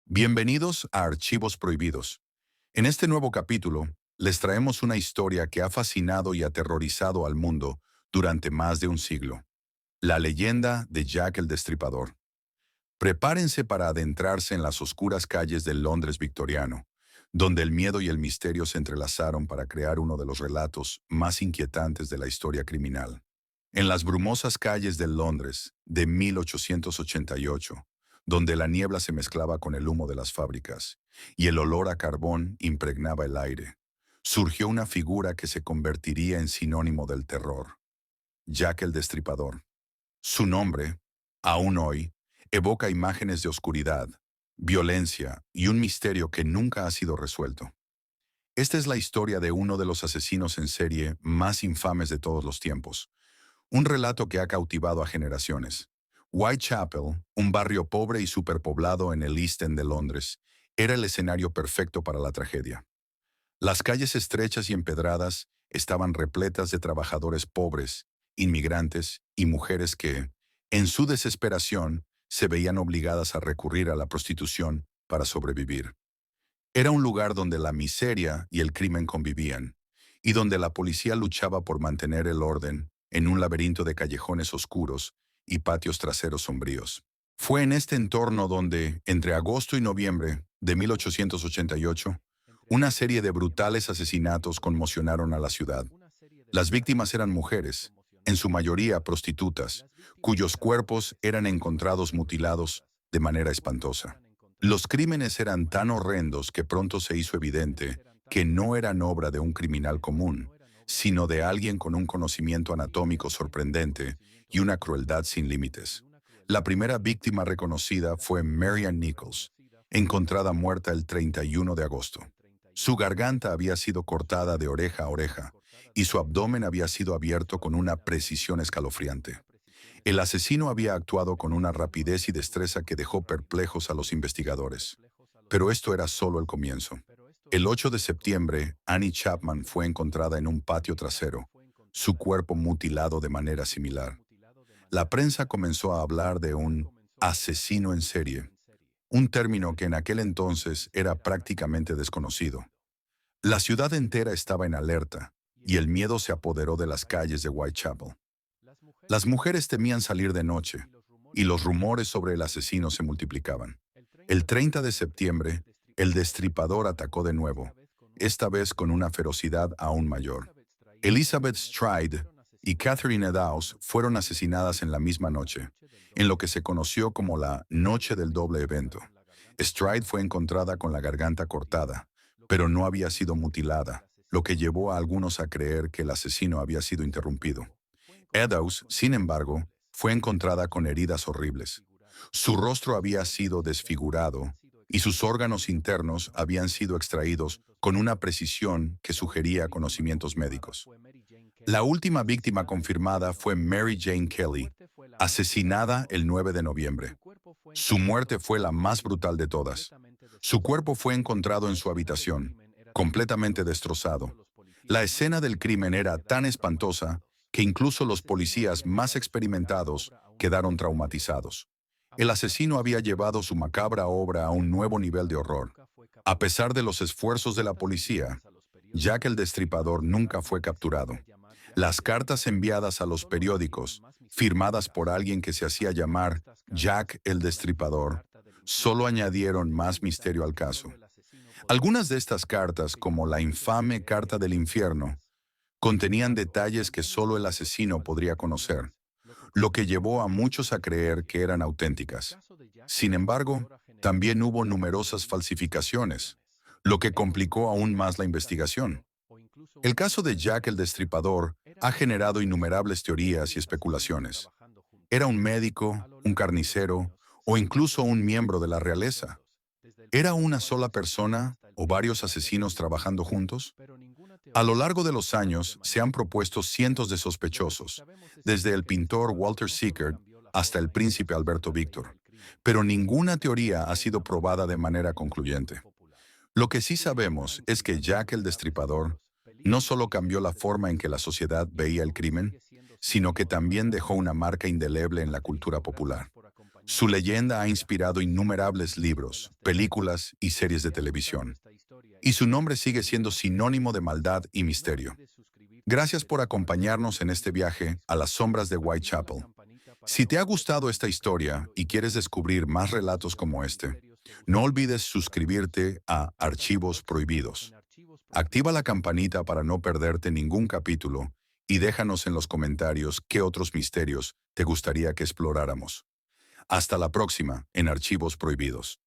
Bienvenidos a Archivos Prohibidos. En este nuevo capítulo, les traemos una historia que ha fascinado y aterrorizado al mundo durante más de un siglo. La leyenda de Jack el Destripador. Prepárense para adentrarse en las oscuras calles del Londres victoriano, donde el miedo y el misterio se entrelazaron para crear uno de los relatos más inquietantes de la historia criminal. En las brumosas calles del Londres de 1888, donde la niebla se mezclaba con el humo de las fábricas y el olor a carbón impregnaba el aire, surgió una figura que se convertiría en sinónimo del terror: Jack el Destripador. Su nombre, aún hoy, evoca imágenes de oscuridad, violencia y un misterio que nunca ha sido resuelto. Esta es la historia de uno de los asesinos en serie más infames de todos los tiempos, un relato que ha cautivado a generaciones. Whitechapel, un barrio pobre y superpoblado en el East End de Londres, era el escenario perfecto para la tragedia. Las calles estrechas y empedradas estaban repletas de trabajadores pobres, inmigrantes y mujeres que, en su desesperación, se veían obligadas a recurrir a la prostitución para sobrevivir. Era un lugar donde la miseria y el crimen convivían, y donde la policía luchaba por mantener el orden en un laberinto de callejones oscuros y patios traseros sombríos. Fue en este entorno donde, entre agosto y noviembre de 1888, una serie de brutales asesinatos conmocionaron a la ciudad. Las víctimas eran mujeres, en su mayoría prostitutas, cuyos cuerpos eran encontrados mutilados de manera espantosa. Los crímenes eran tan horrendos que pronto se hizo evidente que no eran obra de un criminal común, sino de alguien con un conocimiento anatómico sorprendente y una crueldad sin límites. La primera víctima reconocida fue Marian Nichols, encontrada muerta el 31 de agosto. Su garganta había sido cortada de oreja a oreja y su abdomen había sido abierto con una precisión escalofriante. El asesino había actuado con una rapidez y destreza que dejó perplejos a los investigadores. Pero esto era solo el comienzo. El 8 de septiembre, Annie Chapman fue encontrada en un patio trasero, su cuerpo mutilado de manera similar. La prensa comenzó a hablar de un asesino en serie, un término que en aquel entonces era prácticamente desconocido. La ciudad entera estaba en alerta, y el miedo se apoderó de las calles de Whitechapel. Las mujeres temían salir de noche, y los rumores sobre el asesino se multiplicaban. El 30 de septiembre, el destripador atacó de nuevo, esta vez con una ferocidad aún mayor. Elizabeth Stride y Catherine Eddowes fueron asesinadas en la misma noche, en lo que se conoció como la Noche del Doble Evento. Stride fue encontrada con la garganta cortada, pero no había sido mutilada, lo que llevó a algunos a creer que el asesino había sido interrumpido. Eddowes, sin embargo, fue encontrada con heridas horribles. Su rostro había sido desfigurado y sus órganos internos habían sido extraídos con una precisión que sugería conocimientos médicos. La última víctima confirmada fue Mary Jane Kelly, asesinada el 9 de noviembre. Su muerte fue la más brutal de todas. Su cuerpo fue encontrado en su habitación, completamente destrozado. La escena del crimen era tan espantosa que incluso los policías más experimentados quedaron traumatizados. El asesino había llevado su macabra obra a un nuevo nivel de horror. A pesar de los esfuerzos de la policía, Jack el Destripador nunca fue capturado. Las cartas enviadas a los periódicos, firmadas por alguien que se hacía llamar Jack el Destripador, solo añadieron más misterio al caso. Algunas de estas cartas, como la infame Carta del Infierno, contenían detalles que solo el asesino podría conocer, lo que llevó a muchos a creer que eran auténticas. Sin embargo, también hubo numerosas falsificaciones, lo que complicó aún más la investigación. El caso de Jack el Destripador ha generado innumerables teorías y especulaciones. ¿Era un médico, un carnicero o incluso un miembro de la realeza? ¿Era una sola persona o varios asesinos trabajando juntos? A lo largo de los años se han propuesto cientos de sospechosos, desde el pintor Walter Sickert hasta el príncipe Alberto Víctor, pero ninguna teoría ha sido probada de manera concluyente. Lo que sí sabemos es que Jack el Destripador no solo cambió la forma en que la sociedad veía el crimen, sino que también dejó una marca indeleble en la cultura popular. Su leyenda ha inspirado innumerables libros, películas y series de televisión, y su nombre sigue siendo sinónimo de maldad y misterio. Gracias por acompañarnos en este viaje a las sombras de Whitechapel. Si te ha gustado esta historia y quieres descubrir más relatos como este, no olvides suscribirte a Archivos Prohibidos. Activa la campanita para no perderte ningún capítulo y déjanos en los comentarios qué otros misterios te gustaría que exploráramos. Hasta la próxima en Archivos Prohibidos.